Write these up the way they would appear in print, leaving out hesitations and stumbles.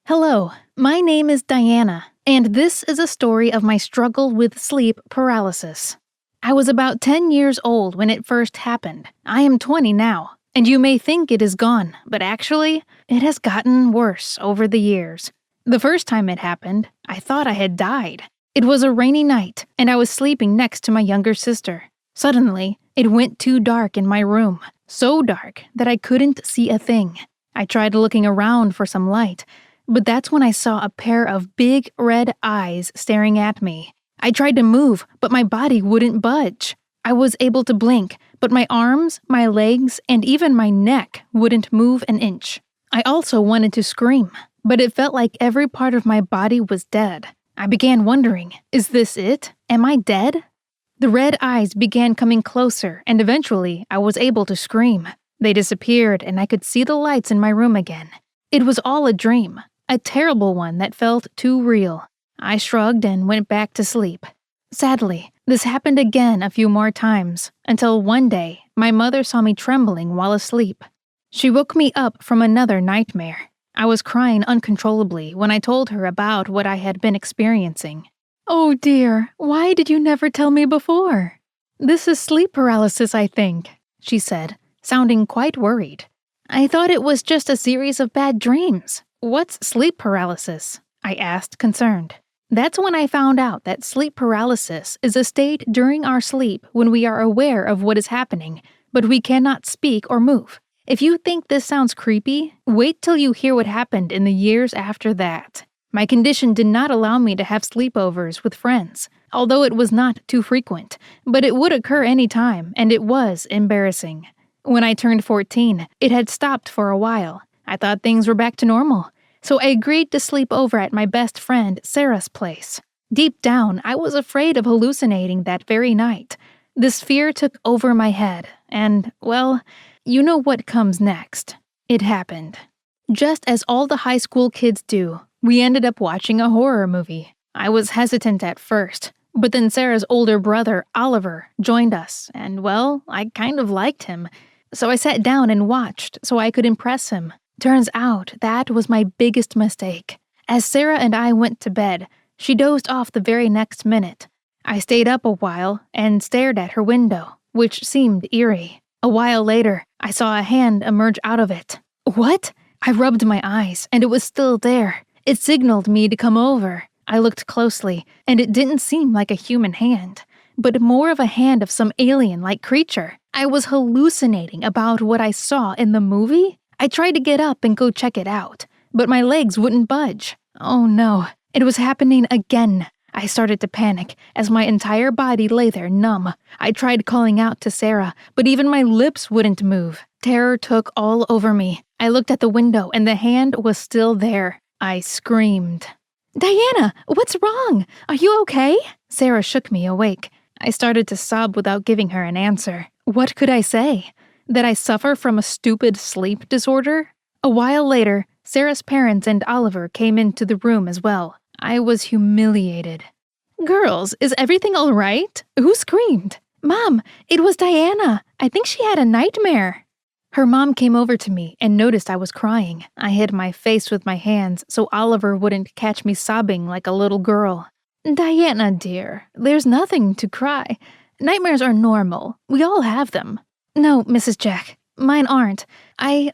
Hello, my name is Diana, and this is a story of my struggle with sleep paralysis. I was about 10 years old when it first happened. I am 20 now, and you may think it is gone, but actually, it has gotten worse over the years. The first time it happened, I thought I had died. It was a rainy night, and I was sleeping next to my younger sister. Suddenly, it went too dark in my room, so dark that I couldn't see a thing. I tried looking around for some light, but that's when I saw a pair of big red eyes staring at me. I tried to move, but my body wouldn't budge. I was able to blink, but my arms, my legs, and even my neck wouldn't move an inch. I also wanted to scream, but it felt like every part of my body was dead. I began wondering, is this it? Am I dead? The red eyes began coming closer, and eventually I was able to scream. They disappeared, and I could see the lights in my room again. It was all a dream. A terrible one that felt too real. I shrugged and went back to sleep. Sadly, this happened again a few more times, until one day, my mother saw me trembling while asleep. She woke me up from another nightmare. I was crying uncontrollably when I told her about what I had been experiencing. "Oh dear, why did you never tell me before?" "This is sleep paralysis, I think," she said, sounding quite worried. "I thought it was just a series of bad dreams. What's sleep paralysis?" I asked, concerned. That's when I found out that sleep paralysis is a state during our sleep when we are aware of what is happening, but we cannot speak or move. If you think this sounds creepy, wait till you hear what happened in the years after that. My condition did not allow me to have sleepovers with friends, although it was not too frequent, but it would occur any time, and it was embarrassing. When I turned 14, it had stopped for a while. I thought things were back to normal, so I agreed to sleep over at my best friend Sarah's place. Deep down, I was afraid of hallucinating that very night. This fear took over my head, and, well, you know what comes next. It happened. Just as all the high school kids do, we ended up watching a horror movie. I was hesitant at first, but then Sarah's older brother, Oliver, joined us, and, well, I kind of liked him. So I sat down and watched so I could impress him. Turns out that was my biggest mistake. As Sarah and I went to bed, she dozed off the very next minute. I stayed up a while and stared at her window, which seemed eerie. A while later, I saw a hand emerge out of it. What? I rubbed my eyes, and it was still there. It signaled me to come over. I looked closely, and it didn't seem like a human hand, but more of a hand of some alien-like creature. I was hallucinating about what I saw in the movie? I tried to get up and go check it out, but my legs wouldn't budge. Oh no, it was happening again. I started to panic as my entire body lay there numb. I tried calling out to Sarah, but even my lips wouldn't move. Terror took all over me. I looked at the window and the hand was still there. I screamed. "Diana, what's wrong? Are you okay?" Sarah shook me awake. I started to sob without giving her an answer. What could I say? That I suffer from a stupid sleep disorder? A while later, Sarah's parents and Oliver came into the room as well. I was humiliated. "Girls, is everything all right? Who screamed?" "Mom, it was Diana. I think she had a nightmare." Her mom came over to me and noticed I was crying. I hid my face with my hands so Oliver wouldn't catch me sobbing like a little girl. "Diana, dear, there's nothing to cry. Nightmares are normal. We all have them." "No, Mrs. Jack, mine aren't. I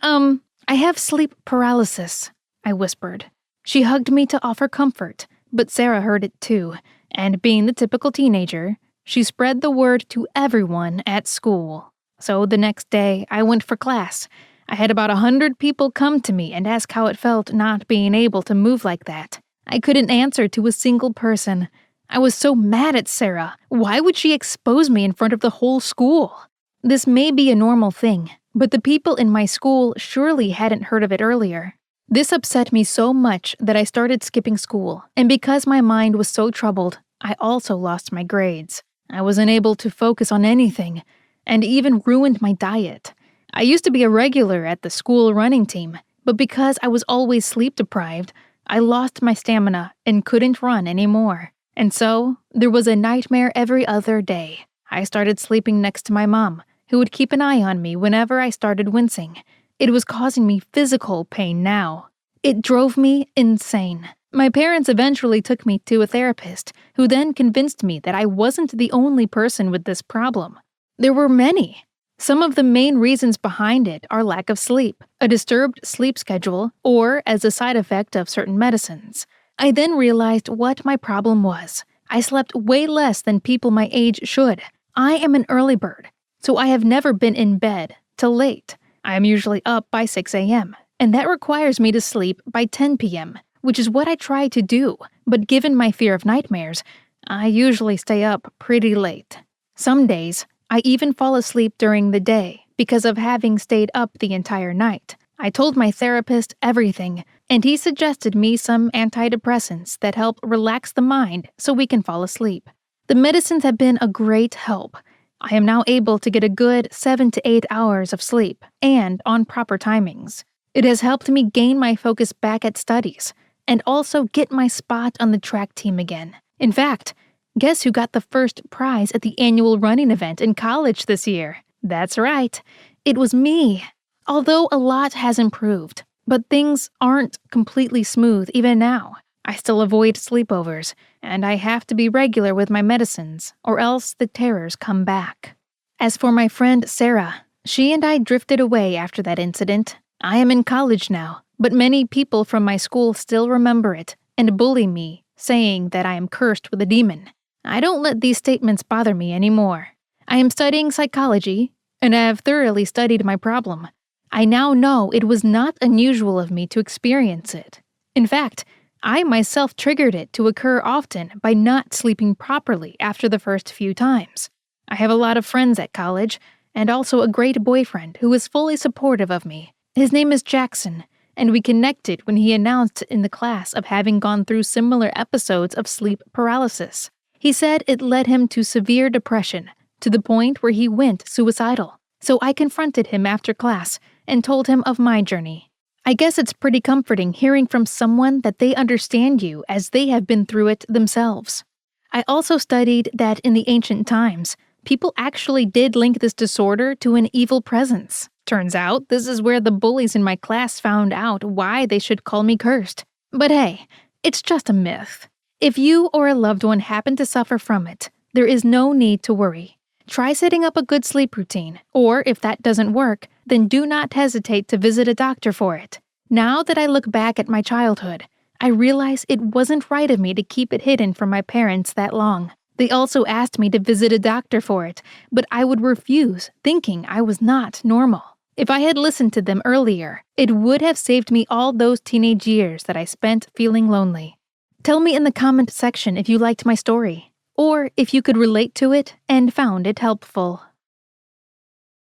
have sleep paralysis," I whispered. She hugged me to offer comfort, but Sarah heard it too, and being the typical teenager, she spread the word to everyone at school. So the next day, I went for class. I had about 100 people come to me and ask how it felt not being able to move like that. I couldn't answer to a single person. I was so mad at Sarah. Why would she expose me in front of the whole school? This may be a normal thing, but the people in my school surely hadn't heard of it earlier. This upset me so much that I started skipping school, and because my mind was so troubled, I also lost my grades. I was unable to focus on anything, and even ruined my diet. I used to be a regular at the school running team, but because I was always sleep deprived, I lost my stamina and couldn't run anymore. And so, there was a nightmare every other day. I started sleeping next to my mom, who would keep an eye on me whenever I started wincing. It was causing me physical pain now. It drove me insane. My parents eventually took me to a therapist, who then convinced me that I wasn't the only person with this problem. There were many. Some of the main reasons behind it are lack of sleep, a disturbed sleep schedule, or as a side effect of certain medicines. I then realized what my problem was. I slept way less than people my age should. I am an early bird, so I have never been in bed till late. I am usually up by 6 a.m., and that requires me to sleep by 10 p.m., which is what I try to do, but given my fear of nightmares, I usually stay up pretty late. Some days, I even fall asleep during the day because of having stayed up the entire night. I told my therapist everything, and he suggested me some antidepressants that help relax the mind so we can fall asleep. The medicines have been a great help. I am now able to get a good 7 to 8 hours of sleep, and on proper timings. It has helped me gain my focus back at studies, and also get my spot on the track team again. In fact, guess who got the first prize at the annual running event in college this year? That's right, it was me. Although a lot has improved, but things aren't completely smooth even now. I still avoid sleepovers, and I have to be regular with my medicines, or else the terrors come back. As for my friend Sarah, she and I drifted away after that incident. I am in college now, but many people from my school still remember it and bully me, saying that I am cursed with a demon. I don't let these statements bother me anymore. I am studying psychology, and I have thoroughly studied my problem. I now know it was not unusual of me to experience it. In fact, I myself triggered it to occur often by not sleeping properly after the first few times. I have a lot of friends at college, and also a great boyfriend who is fully supportive of me. His name is Jackson, and we connected when he announced in the class of having gone through similar episodes of sleep paralysis. He said it led him to severe depression, to the point where he went suicidal. So I confronted him after class and told him of my journey. I guess it's pretty comforting hearing from someone that they understand you as they have been through it themselves. I also studied that in the ancient times, people actually did link this disorder to an evil presence. Turns out, this is where the bullies in my class found out why they should call me cursed. But hey, it's just a myth. If you or a loved one happen to suffer from it, there is no need to worry. Try setting up a good sleep routine, or if that doesn't work, then do not hesitate to visit a doctor for it. Now that I look back at my childhood, I realize it wasn't right of me to keep it hidden from my parents that long. They also asked me to visit a doctor for it, but I would refuse, thinking I was not normal. If I had listened to them earlier, it would have saved me all those teenage years that I spent feeling lonely. Tell me in the comment section if you liked my story, or if you could relate to it and found it helpful.